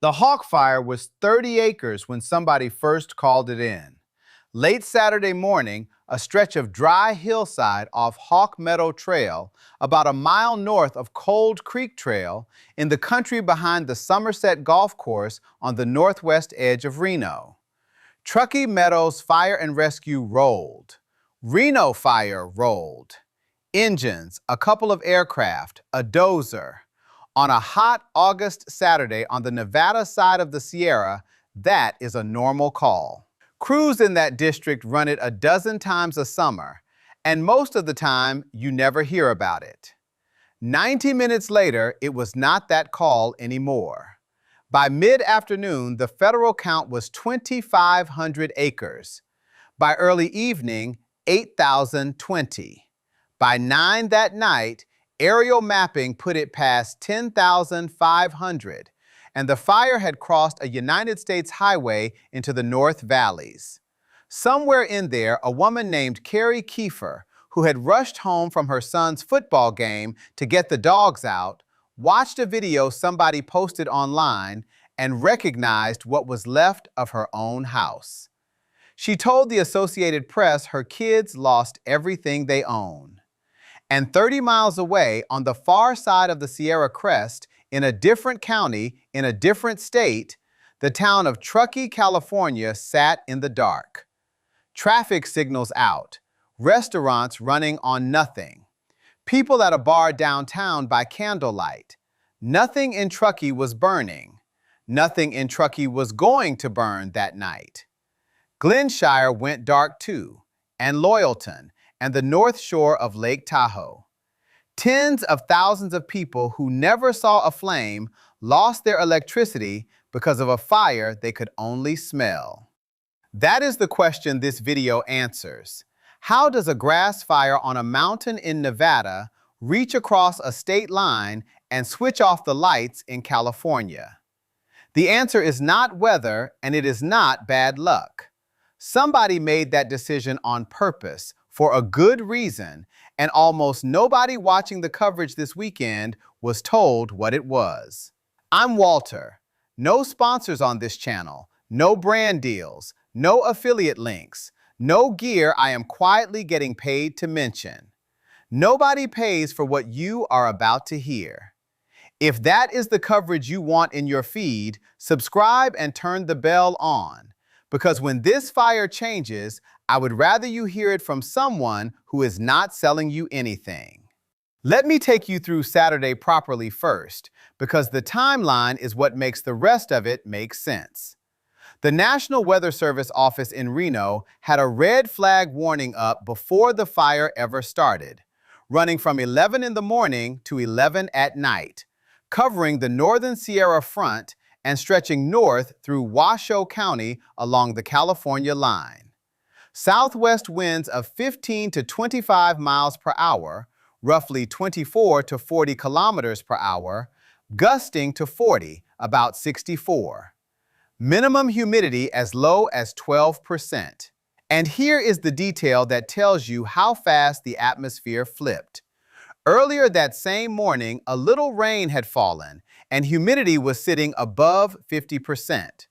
The Hawk Fire was 30 acres when somebody first called it in. Late Saturday morning, a stretch of dry hillside off Hawk Meadow Trail, about a mile north of Cold Creek Trail, in the country behind the Somerset Golf Course on the northwest edge of Reno. Truckee Meadows Fire and Rescue rolled. Reno Fire rolled. Engines, a couple of aircraft, a dozer. On a hot August Saturday on the Nevada side of the Sierra, that is a normal call. Crews in that district run it a dozen times a summer, and most of the time you never hear about it. 90 minutes later, it was not that call anymore. By mid-afternoon, the federal count was 2,500 acres. By early evening, 8,020. By 9 that night, aerial mapping put it past 10,500, and the fire had crossed a United States highway into the North Valleys. Somewhere in there, a woman named Carrie Kiefer, who had rushed home from her son's football game to get the dogs out, watched a video somebody posted online and recognized what was left of her own house. She told the Associated Press her kids lost everything they own. And 30 miles away, on the far side of the Sierra Crest, in a different county, in a different state, the town of Truckee, California sat in the dark. Traffic signals out, restaurants running on nothing, people at a bar downtown by candlelight. Nothing in Truckee was burning. Nothing in Truckee was going to burn that night. Glenshire went dark too, and Loyalton, and the north shore of Lake Tahoe. Tens of thousands of people who never saw a flame lost their electricity because of a fire they could only smell. That is the question this video answers. How does a grass fire on a mountain in Nevada reach across a state line and switch off the lights in California? The answer is not weather, and it is not bad luck. Somebody made that decision on purpose, for a good reason, and almost nobody watching the coverage this weekend was told what it was. I'm Walter. No sponsors on this channel, no brand deals, no affiliate links, no gear I am quietly getting paid to mention. Nobody pays for what you are about to hear. If that is the coverage you want in your feed, subscribe and turn the bell on, because when this fire changes, I would rather you hear it from someone who is not selling you anything. Let me take you through Saturday properly first, because the timeline is what makes the rest of it make sense. The National Weather Service office in Reno had a red flag warning up before the fire ever started, running from 11 in the morning to 11 at night, covering the northern Sierra front and stretching north through Washoe County along the California line. Southwest winds of 15 to 25 miles per hour, roughly 24 to 40 kilometers per hour, gusting to 40, about 64. Minimum humidity as low as 12%. And here is the detail that tells you how fast the atmosphere flipped. Earlier that same morning, a little rain had fallen, and humidity was sitting above 50%.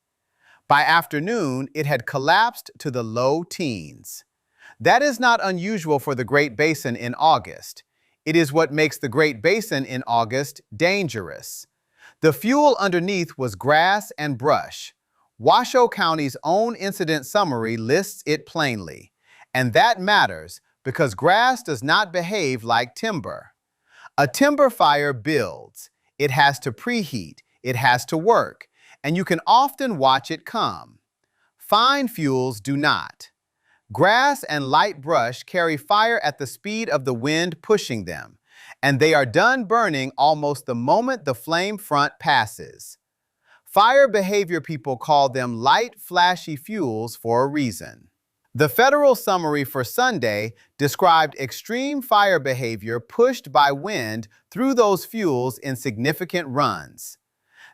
By afternoon, it had collapsed to the low teens. That is not unusual for the Great Basin in August. It is what makes the Great Basin in August dangerous. The fuel underneath was grass and brush. Washoe County's own incident summary lists it plainly. And that matters because grass does not behave like timber. A timber fire builds. It has to preheat. It has to work. And you can often watch it come. Fine fuels do not. Grass and light brush carry fire at the speed of the wind pushing them, and they are done burning almost the moment the flame front passes. Fire behavior people call them light, flashy fuels for a reason. The federal summary for Sunday described extreme fire behavior pushed by wind through those fuels in significant runs.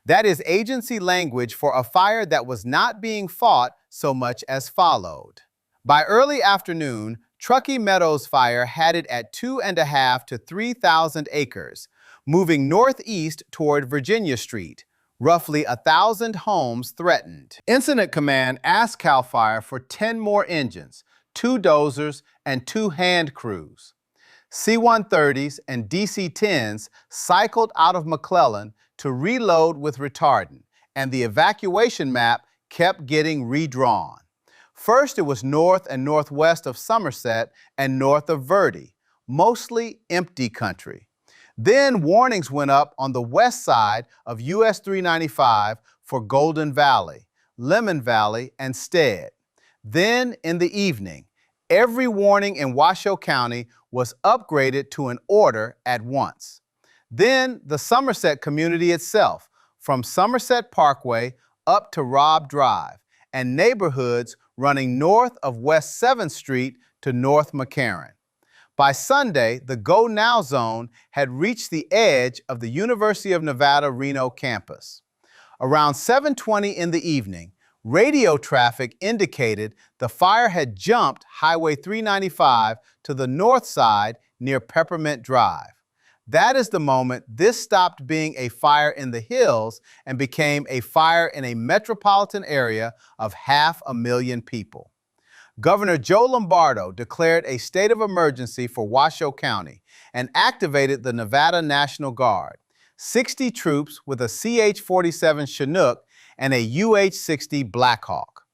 That is agency language for a fire that was not being fought so much as followed. By early afternoon, Truckee Meadows fire had it at 2,500 to 3,000 acres, moving northeast toward Virginia Street, Roughly 1,000 homes threatened. Incident Command asked CAL FIRE for 10 more engines, 2 dozers, and 2 hand crews. C-130s and DC-10s cycled out of McClellan to reload with retardant, and the evacuation map kept getting redrawn. First, it was north and northwest of Somerset and north of Verde, mostly empty country. Then warnings went up on the west side of US 395 for Golden Valley, Lemon Valley, and Stead. Then, in the evening, every warning in Washoe County was upgraded to an order at once. Then, the Somerset community itself, from Somerset Parkway up to Robb Drive, and neighborhoods running north of West 7th Street to North McCarran. By Sunday, the Go Now zone had reached the edge of the University of Nevada, Reno campus. Around 7:20 in the evening, radio traffic indicated the fire had jumped Highway 395 to the north side near Peppermint Drive. That is the moment this stopped being a fire in the hills and became a fire in a metropolitan area of 500,000 people. Governor Joe Lombardo declared a state of emergency for Washoe County and activated the Nevada National Guard, 60 troops with a CH-47 Chinook and a UH-60 Blackhawk.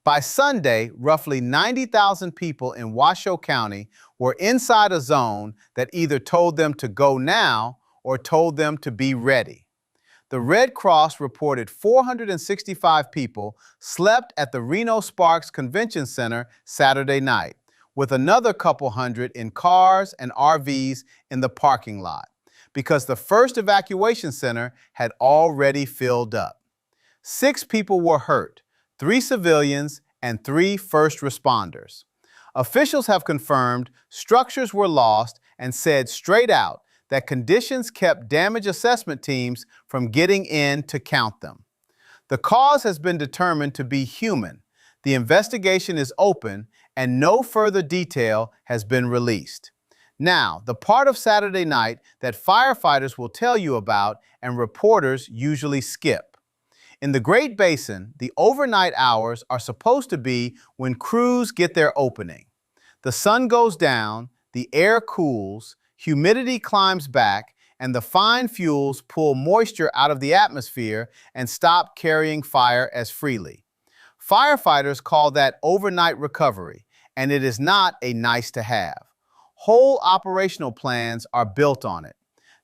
By Sunday, roughly 90,000 people in Washoe County were inside a zone that either told them to go now or told them to be ready. The Red Cross reported 465 people slept at the Reno Sparks Convention Center Saturday night, with another couple hundred in cars and RVs in the parking lot, because the first evacuation center had already filled up. 6 people were hurt, 3 civilians and 3 first responders. Officials have confirmed structures were lost and said straight out that conditions kept damage assessment teams from getting in to count them. The cause has been determined to be human. The investigation is open and no further detail has been released. Now, the part of Saturday night that firefighters will tell you about and reporters usually skip. In the Great Basin, the overnight hours are supposed to be when crews get their opening. The sun goes down, the air cools, humidity climbs back, and the fine fuels pull moisture out of the atmosphere and stop carrying fire as freely. Firefighters call that overnight recovery, and it is not a nice to have. Whole operational plans are built on it.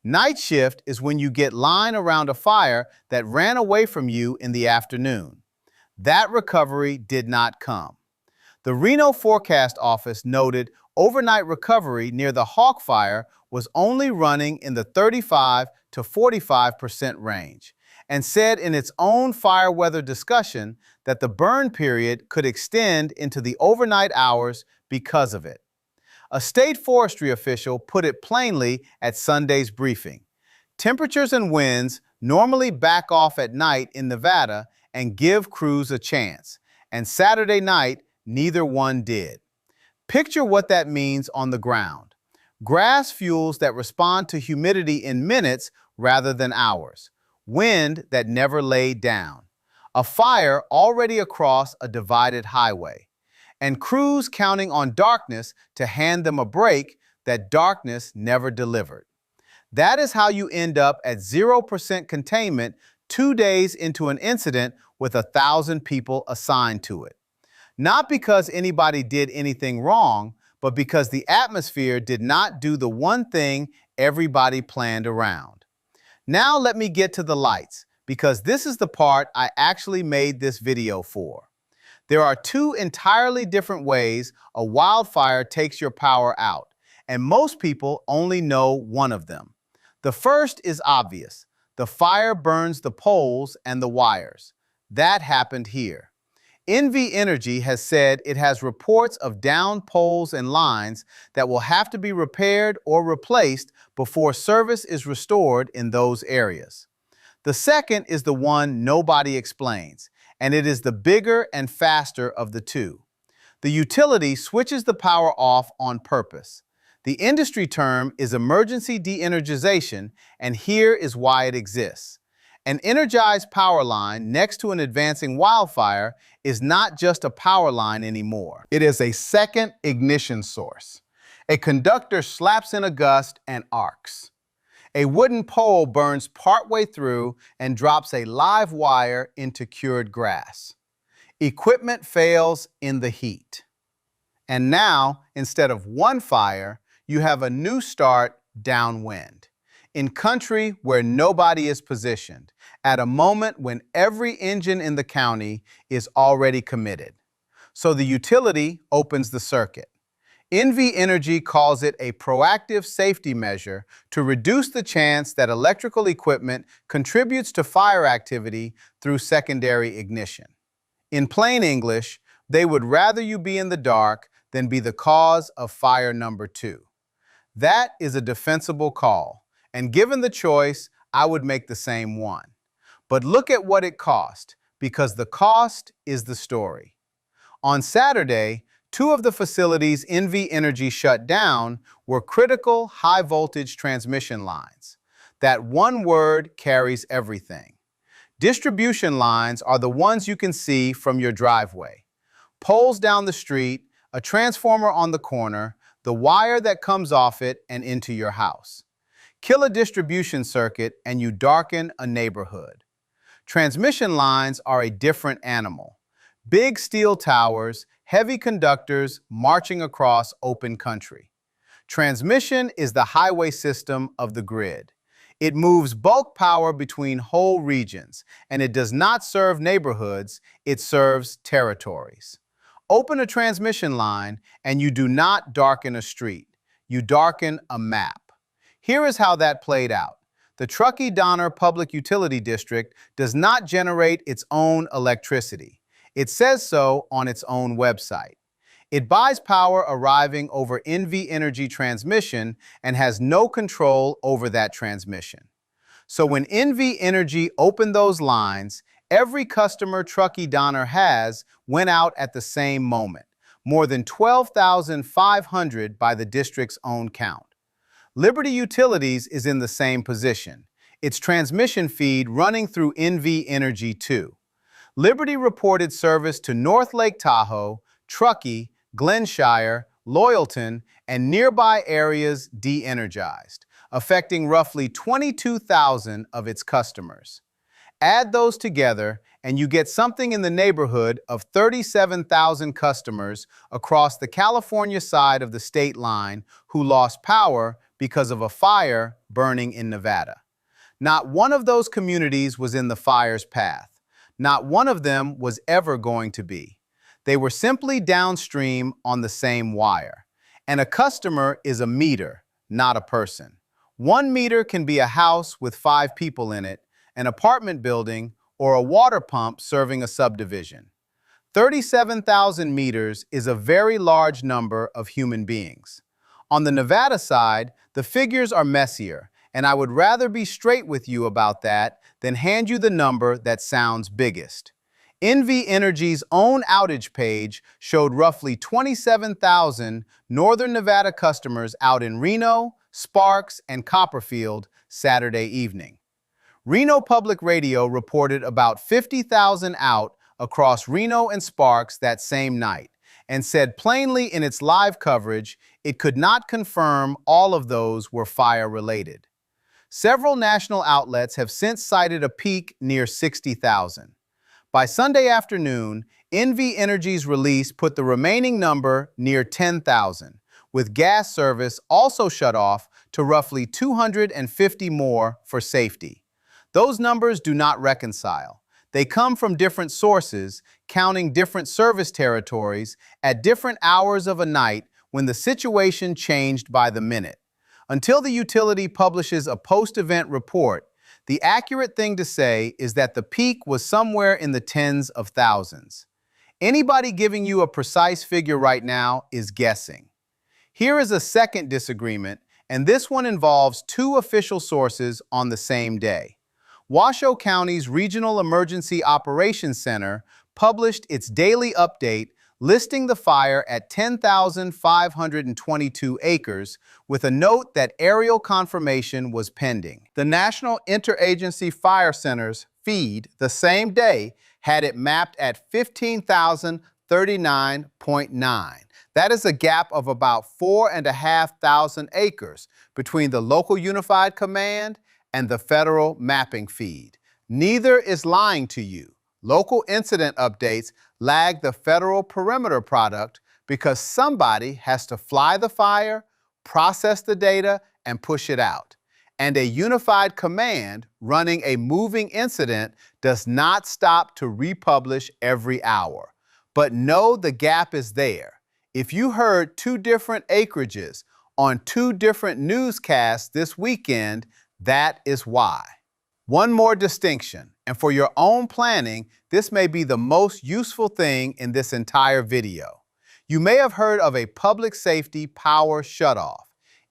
Night shift is when you get line around a fire that ran away from you in the afternoon. That recovery did not come. The Reno Forecast Office noted overnight recovery near the Hawk Fire was only running in the 35 to 45% range, and said in its own fire weather discussion that the burn period could extend into the overnight hours because of it. A state forestry official put it plainly at Sunday's briefing. Temperatures and winds normally back off at night in Nevada and give crews a chance, and Saturday night, neither one did. Picture what that means on the ground. Grass fuels that respond to humidity in minutes rather than hours. Wind that never laid down. A fire already across a divided highway. And crews counting on darkness to hand them a break that darkness never delivered. That is how you end up at 0% containment 2 days into an incident with 1,000 people assigned to it. Not because anybody did anything wrong, but because the atmosphere did not do the one thing everybody planned around. Now let me get to the lights, because this is the part I actually made this video for. There are 2 entirely different ways a wildfire takes your power out, and most people only know one of them. The first is obvious. The fire burns the poles and the wires. That happened here. NV Energy has said it has reports of downed poles and lines that will have to be repaired or replaced before service is restored in those areas. The second is the one nobody explains, and it is the bigger and faster of the 2. The utility switches the power off on purpose. The industry term is emergency de-energization, and here is why it exists. An energized power line next to an advancing wildfire is not just a power line anymore. It is a second ignition source. A conductor slaps in a gust and arcs. A wooden pole burns partway through and drops a live wire into cured grass. Equipment fails in the heat. And now, instead of one fire, you have a new start downwind, in country where nobody is positioned, at a moment when every engine in the county is already committed. So the utility opens the circuit. NV Energy calls it a proactive safety measure to reduce the chance that electrical equipment contributes to fire activity through secondary ignition. In plain English, they would rather you be in the dark than be the cause of fire number 2. That is a defensible call, and given the choice, I would make the same one. But look at what it cost, because the cost is the story. On Saturday, 2 of the facilities NV Energy shut down were critical high-voltage transmission lines. That one word carries everything. Distribution lines are the ones you can see from your driveway. Poles down the street, a transformer on the corner, the wire that comes off it and into your house. Kill a distribution circuit and you darken a neighborhood. Transmission lines are a different animal. Big steel towers, heavy conductors marching across open country. Transmission is the highway system of the grid. It moves bulk power between whole regions, and it does not serve neighborhoods, it serves territories. Open a transmission line, and you do not darken a street. You darken a map. Here is how that played out. The Truckee-Donner Public Utility District does not generate its own electricity. It says so on its own website. It buys power arriving over NV Energy transmission and has no control over that transmission. So when NV Energy opened those lines, every customer Truckee-Donner has went out at the same moment, more than 12,500 by the district's own count. Liberty Utilities is in the same position, its transmission feed running through NV Energy too. Liberty reported service to North Lake Tahoe, Truckee, Glenshire, Loyalton, and nearby areas de-energized, affecting roughly 22,000 of its customers. Add those together, and you get something in the neighborhood of 37,000 customers across the California side of the state line who lost power because of a fire burning in Nevada. Not one of those communities was in the fire's path. Not one of them was ever going to be. They were simply downstream on the same wire. And a customer is a meter, not a person. 1 meter can be a house with 5 people in it, an apartment building, or a water pump serving a subdivision. 37,000 meters is a very large number of human beings. On the Nevada side, the figures are messier, and I would rather be straight with you about that than hand you the number that sounds biggest. NV Energy's own outage page showed roughly 27,000 Northern Nevada customers out in Reno, Sparks, and Copperfield Saturday evening. Reno Public Radio reported about 50,000 out across Reno and Sparks that same night, and said plainly in its live coverage it could not confirm all of those were fire-related. Several national outlets have since cited a peak near 60,000. By Sunday afternoon, NV Energy's release put the remaining number near 10,000, with gas service also shut off to roughly 250 more for safety. Those numbers do not reconcile. They come from different sources, counting different service territories at different hours of a night when the situation changed by the minute. Until the utility publishes a post-event report, the accurate thing to say is that the peak was somewhere in the tens of thousands. Anybody giving you a precise figure right now is guessing. Here is a second disagreement, and this one involves 2 official sources on the same day. Washoe County's Regional Emergency Operations Center published its daily update listing the fire at 10,522 acres with a note that aerial confirmation was pending. The National Interagency Fire Center's feed the same day had it mapped at 15,039.9. That is a gap of about 4,500 acres between the local Unified Command and the federal mapping feed. Neither is lying to you. Local incident updates lag the federal perimeter product because somebody has to fly the fire, process the data, and push it out. And a unified command running a moving incident does not stop to republish every hour. But know the gap is there. If you heard two different acreages on two different newscasts this weekend, that is why. One more distinction, and for your own planning, this may be the most useful thing in this entire video. You may have heard of a public safety power shutoff.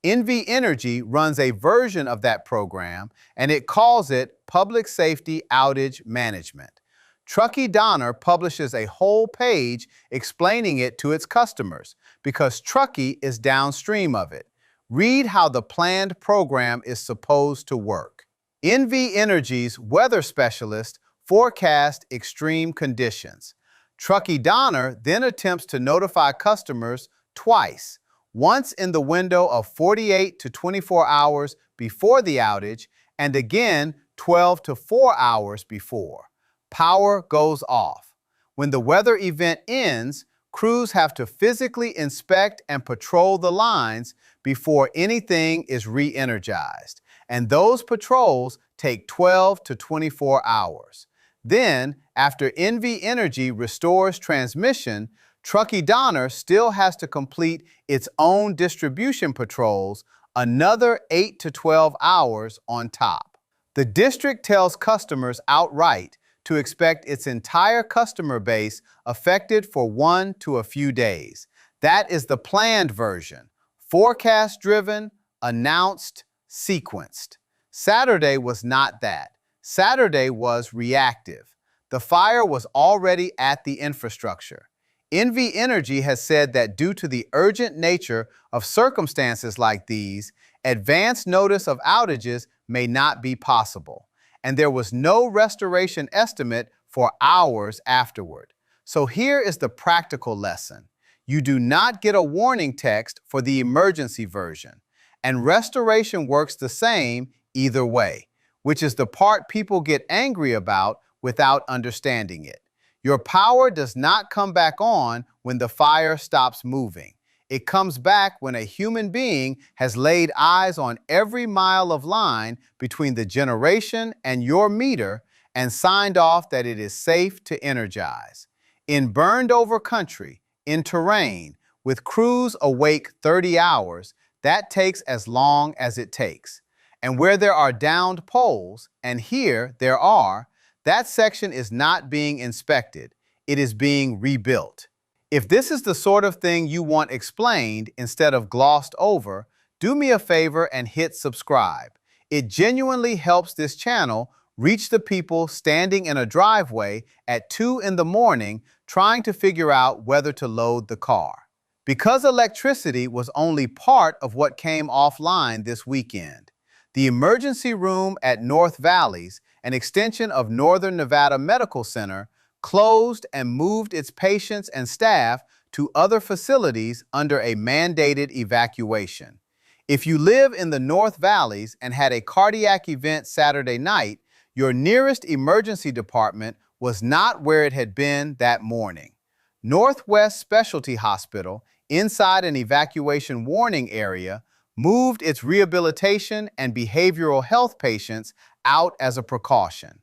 NV Energy runs a version of that program, and it calls it Public Safety Outage Management. Truckee Donner publishes a whole page explaining it to its customers because Truckee is downstream of it. Read how the planned program is supposed to work. NV Energy's weather specialist forecast extreme conditions. Truckee Donner then attempts to notify customers twice, once in the window of 48 to 24 hours before the outage and again 12 to 4 hours before. Power goes off. When the weather event ends, crews have to physically inspect and patrol the lines before anything is re-energized. And those patrols take 12 to 24 hours. Then, after NV Energy restores transmission, Truckee Donner still has to complete its own distribution patrols, another 8 to 12 hours on top. The district tells customers outright to expect its entire customer base affected for 1 to a few days. That is the planned version. Forecast-driven, announced, sequenced. Saturday was not that. Saturday was reactive. The fire was already at the infrastructure. NV Energy has said that due to the urgent nature of circumstances like these, advance notice of outages may not be possible, and there was no restoration estimate for hours afterward. So here is the practical lesson. You do not get a warning text for the emergency version, and restoration works the same either way, which is the part people get angry about without understanding it. Your power does not come back on when the fire stops moving. It comes back when a human being has laid eyes on every mile of line between the generation and your meter and signed off that it is safe to energize. In burned-over country, in terrain, with crews awake 30 hours, that takes as long as it takes. And where there are downed poles, and here there are, that section is not being inspected. It is being rebuilt. If this is the sort of thing you want explained instead of glossed over, do me a favor and hit subscribe. It genuinely helps this channel reach the people standing in a driveway at 2 in the morning trying to figure out whether to load the car. Because electricity was only part of what came offline this weekend, the emergency room at North Valleys, an extension of Northern Nevada Medical Center, closed and moved its patients and staff to other facilities under a mandated evacuation. If you live in the North Valleys and had a cardiac event Saturday night, your nearest emergency department was not where it had been that morning. Northwest Specialty Hospital, inside an evacuation warning area, moved its rehabilitation and behavioral health patients out as a precaution.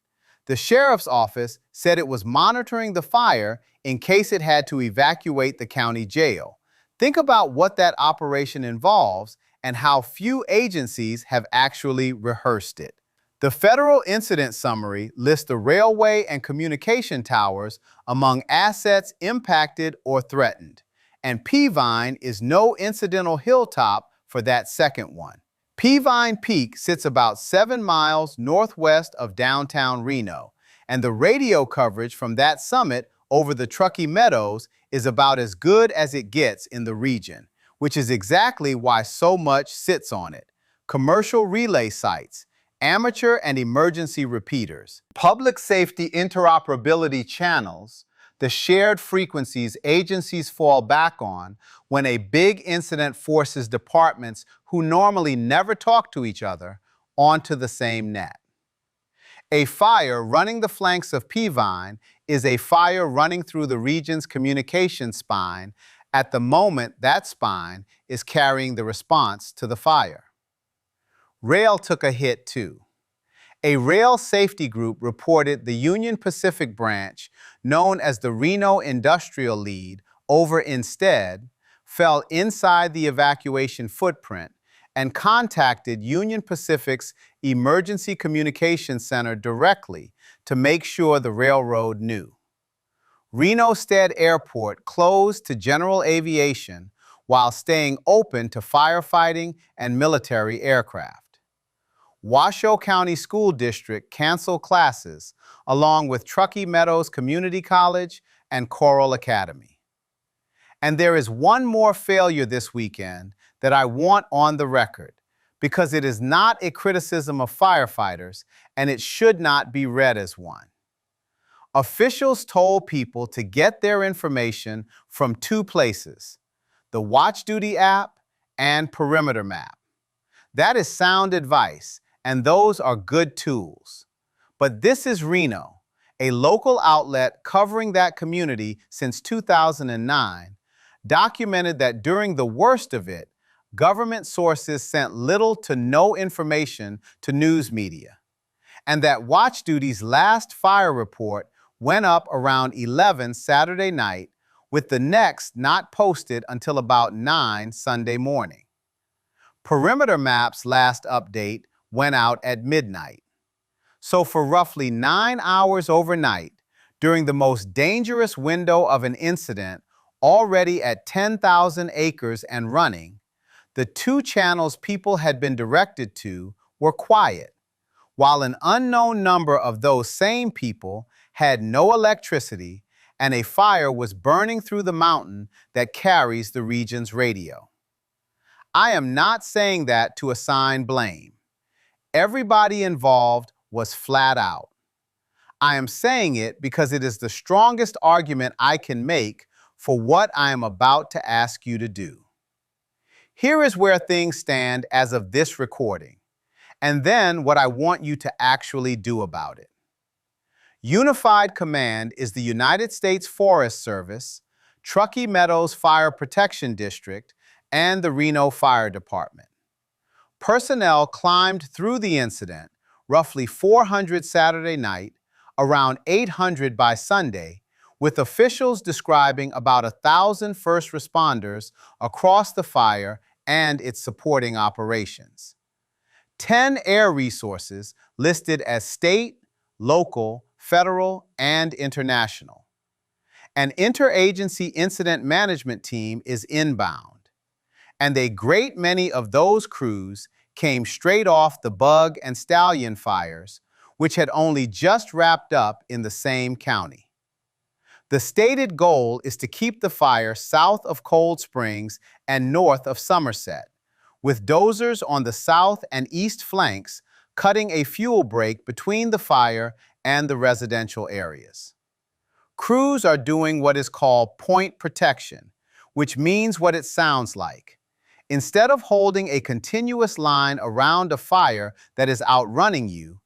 The sheriff's office said it was monitoring the fire in case it had to evacuate the county jail. Think about what that operation involves and how few agencies have actually rehearsed it. The federal incident summary lists the railway and communication towers among assets impacted or threatened, and Peavine is no incidental hilltop for that second one. Peavine Peak sits about 7 miles northwest of downtown Reno, and the radio coverage from that summit over the Truckee Meadows is about as good as it gets in the region, which is exactly why so much sits on it. Commercial relay sites, amateur and emergency repeaters, public safety interoperability channels, the shared frequencies agencies fall back on when a big incident forces departments who normally never talk to each other onto the same net. A fire running the flanks of Peavine is a fire running through the region's communication spine at the moment that spine is carrying the response to the fire. Rail took a hit too. A rail safety group reported the Union Pacific branch, known as the Reno Industrial Lead, over instead, fell inside the evacuation footprint and contacted Union Pacific's Emergency Communications Center directly to make sure the railroad knew. Reno Stead Airport closed to general aviation while staying open to firefighting and military aircraft. Washoe County School District canceled classes along with Truckee Meadows Community College and Coral Academy. And there is one more failure this weekend that I want on the record, because it is not a criticism of firefighters and it should not be read as one. Officials told people to get their information from two places, the Watch Duty app and Perimeter Map. That is sound advice, and those are good tools. But this is Reno, a local outlet covering that community since 2009, documented that during the worst of it, government sources sent little to no information to news media, and that Watch Duty's last fire report went up around 11 Saturday night, with the next not posted until about 9 Sunday morning. Perimeter Map's last update went out at midnight. So for roughly 9 hours overnight, during the most dangerous window of an incident, already at 10,000 acres and running, the two channels people had been directed to were quiet, while an unknown number of those same people had no electricity and a fire was burning through the mountain that carries the region's radio. I am not saying that to assign blame. Everybody involved was flat out. I am saying it because it is the strongest argument I can make for what I am about to ask you to do. Here is where things stand as of this recording, and then what I want you to actually do about it. Unified Command is the United States Forest Service, Truckee Meadows Fire Protection District, and the Reno Fire Department. Personnel climbed through the incident, roughly 400 Saturday night, around 800 by Sunday, with officials describing about 1,000 first responders across the fire and its supporting operations. 10 air resources listed as state, local, federal, and international. An interagency incident management team is inbound, and a great many of those crews came straight off the Bug and Stallion fires, which had only just wrapped up in the same county. The stated goal is to keep the fire south of Cold Springs and north of Somerset, with dozers on the south and east flanks cutting a fuel break between the fire and the residential areas. Crews are doing what is called point protection, which means what it sounds like. Instead of holding a continuous line around a fire that is outrunning you,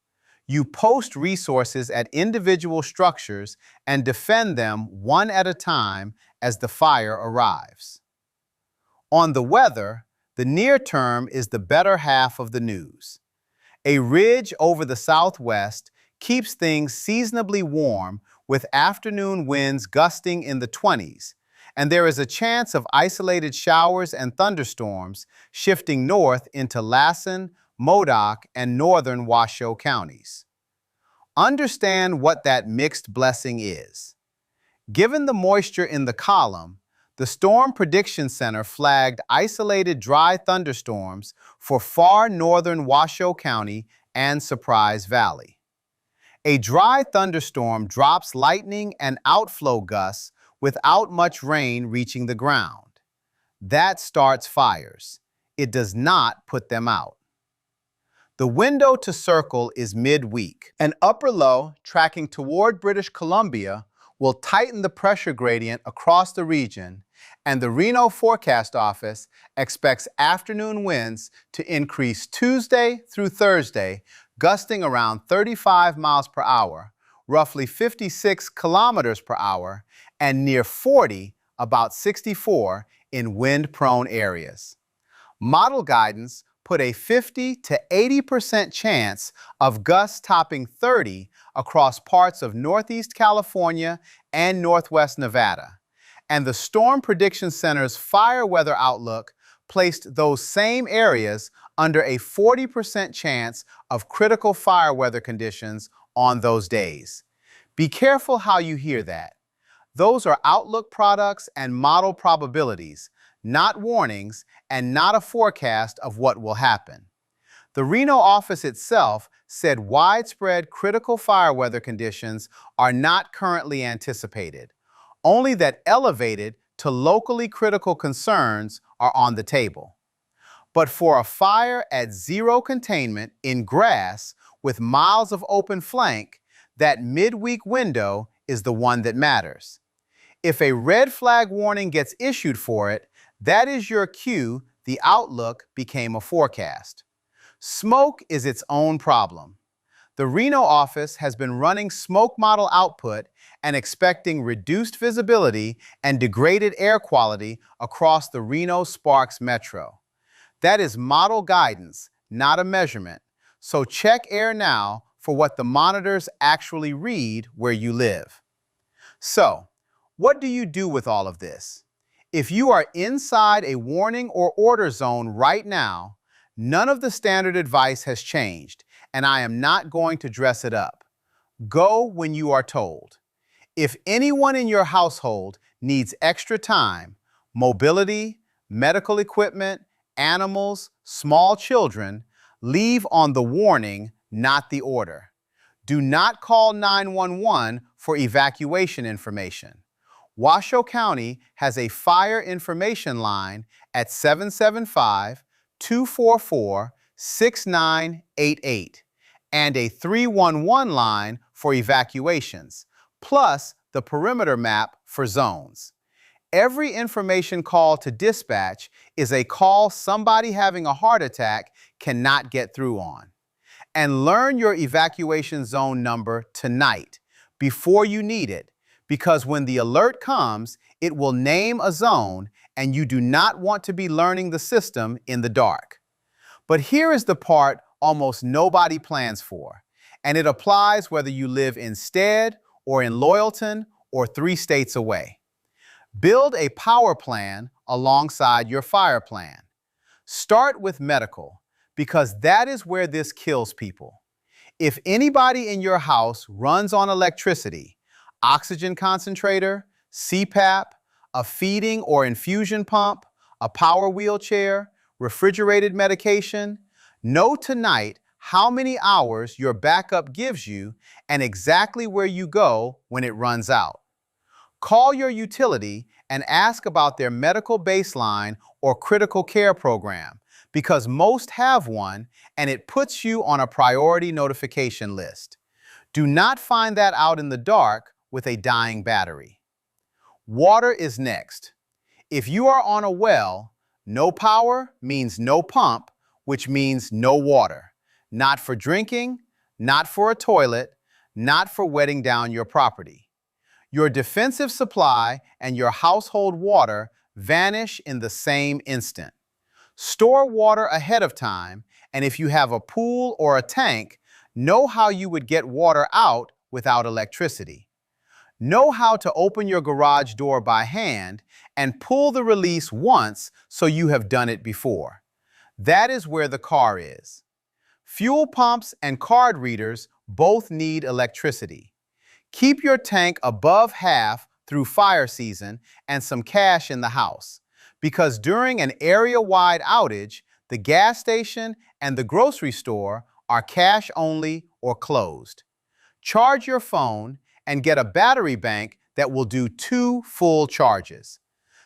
you post resources at individual structures and defend them one at a time as the fire arrives. On the weather, the near term is the better half of the news. A ridge over the southwest keeps things seasonably warm with afternoon winds gusting in the 20s, and there is a chance of isolated showers and thunderstorms shifting north into Lassen, Modoc, and northern Washoe counties. Understand what that mixed blessing is. Given the moisture in the column, the Storm Prediction Center flagged isolated dry thunderstorms for far northern Washoe County and Surprise Valley. A dry thunderstorm drops lightning and outflow gusts without much rain reaching the ground. That starts fires. It does not put them out. The window to circle is midweek. An upper low tracking toward British Columbia will tighten the pressure gradient across the region, and the Reno Forecast Office expects afternoon winds to increase Tuesday through Thursday, gusting around 35 miles per hour, roughly 56 kilometers per hour, and near 40, about 64, in wind-prone areas. Model guidance put a 50 to 80% chance of gusts topping 30 across parts of Northeast California and Northwest Nevada. And the Storm Prediction Center's fire weather outlook placed those same areas under a 40% chance of critical fire weather conditions on those days. Be careful how you hear that. Those are outlook products and model probabilities, not warnings, and not a forecast of what will happen. The Reno office itself said widespread critical fire weather conditions are not currently anticipated, only that elevated to locally critical concerns are on the table. But for a fire at zero containment in grass with miles of open flank, that midweek window is the one that matters. If a red flag warning gets issued for it, that is your cue the outlook became a forecast. Smoke is its own problem. The Reno office has been running smoke model output and expecting reduced visibility and degraded air quality across the Reno-Sparks metro. That is model guidance, not a measurement, so check air now for what the monitors actually read where you live. So, what do you do with all of this? If you are inside a warning or order zone right now, none of the standard advice has changed, and I am not going to dress it up. Go when you are told. If anyone in your household needs extra time, mobility, medical equipment, animals, small children, leave on the warning, not the order. Do not call 911 for evacuation information. Washoe County has a fire information line at 775-244-6988 and a 311 line for evacuations, plus the perimeter map for zones. Every information call to dispatch is a call somebody having a heart attack cannot get through on. And learn your evacuation zone number tonight, before you need it, because when the alert comes, it will name a zone, and you do not want to be learning the system in the dark. But here is the part almost nobody plans for, and it applies whether you live instead or in Loyalton or 3 states away. Build a power plan alongside your fire plan. Start with medical, because that is where this kills people. If anybody in your house runs on electricity, oxygen concentrator, CPAP, a feeding or infusion pump, a power wheelchair, refrigerated medication, know tonight how many hours your backup gives you and exactly where you go when it runs out. Call your utility and ask about their medical baseline or critical care program, because most have one and it puts you on a priority notification list. Do not find that out in the dark with a dying battery. Water is next. If you are on a well, no power means no pump, which means no water. Not for drinking, not for a toilet, not for wetting down your property. Your defensive supply and your household water vanish in the same instant. Store water ahead of time, and if you have a pool or a tank, know how you would get water out without electricity. Know how to open your garage door by hand and pull the release once so you have done it before. That is where the car is. Fuel pumps and card readers both need electricity. Keep your tank above half through fire season and some cash in the house, because during an area-wide outage, the gas station and the grocery store are cash only or closed. Charge your phone and get a battery bank that will do 2 full charges.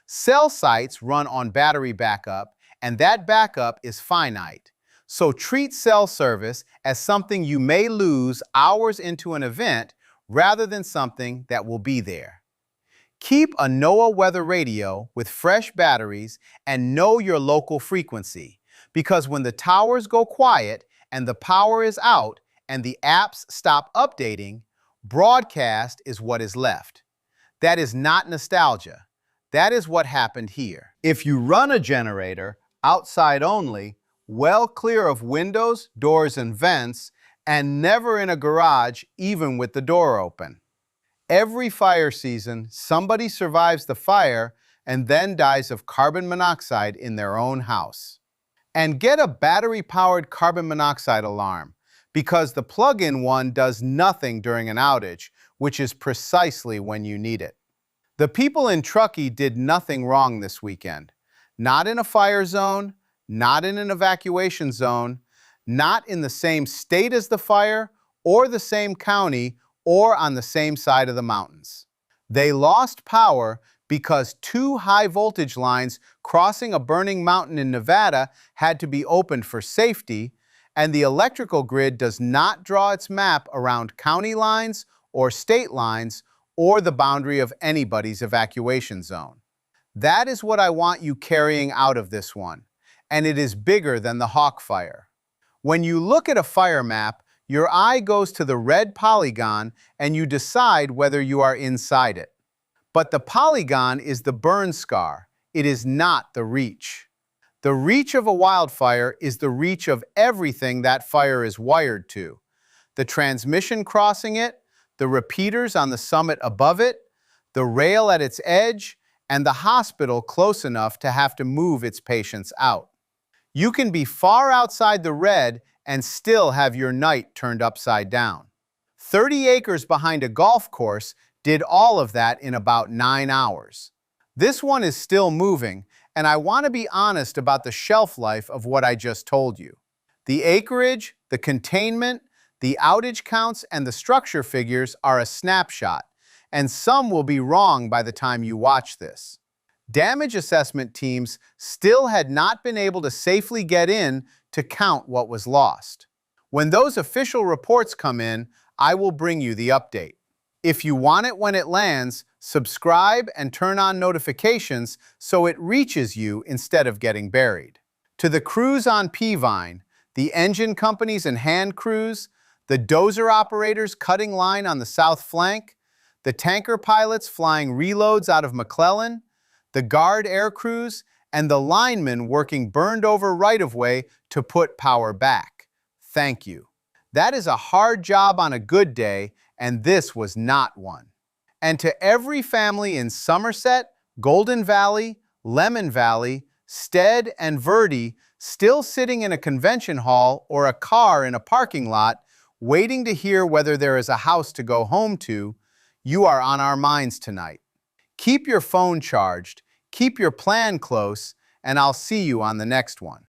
Cell sites run on battery backup, and that backup is finite. So treat cell service as something you may lose hours into an event rather than something that will be there. Keep a NOAA weather radio with fresh batteries and know your local frequency, because when the towers go quiet and the power is out and the apps stop updating, broadcast is what is left. That is not nostalgia. That is what happened here. If you run a generator, outside only, well clear of windows, doors, and vents, and never in a garage even with the door open. Every fire season, somebody survives the fire and then dies of carbon monoxide in their own house. And get a battery-powered carbon monoxide alarm, because the plug-in one does nothing during an outage, which is precisely when you need it. The people in Truckee did nothing wrong this weekend. Not in a fire zone, not in an evacuation zone, not in the same state as the fire, or the same county, or on the same side of the mountains. They lost power because 2 high-voltage lines crossing a burning mountain in Nevada had to be opened for safety, and the electrical grid does not draw its map around county lines or state lines or the boundary of anybody's evacuation zone. That is what I want you carrying out of this one, and it is bigger than the Hawk Fire. When you look at a fire map, your eye goes to the red polygon and you decide whether you are inside it. But the polygon is the burn scar. It is not the reach. The reach of a wildfire is the reach of everything that fire is wired to. The transmission crossing it, the repeaters on the summit above it, the rail at its edge, and the hospital close enough to have to move its patients out. You can be far outside the red and still have your night turned upside down. 30 acres behind a golf course did all of that in about 9 hours. This one is still moving, and I want to be honest about the shelf life of what I just told you. The acreage, the containment, the outage counts, and the structure figures are a snapshot, and some will be wrong by the time you watch this. Damage assessment teams still had not been able to safely get in to count what was lost. When those official reports come in, I will bring you the update. If you want it when it lands, subscribe and turn on notifications so it reaches you instead of getting buried. To the crews on Peavine, the engine companies and hand crews, the dozer operators cutting line on the south flank, the tanker pilots flying reloads out of McClellan, the guard air crews, and the linemen working burned-over right-of-way to put power back. Thank you. That is a hard job on a good day, and this was not one. And to every family in Somerset, Golden Valley, Lemon Valley, Stead, and Verde still sitting in a convention hall or a car in a parking lot, waiting to hear whether there is a house to go home to, you are on our minds tonight. Keep your phone charged, keep your plan close, and I'll see you on the next one.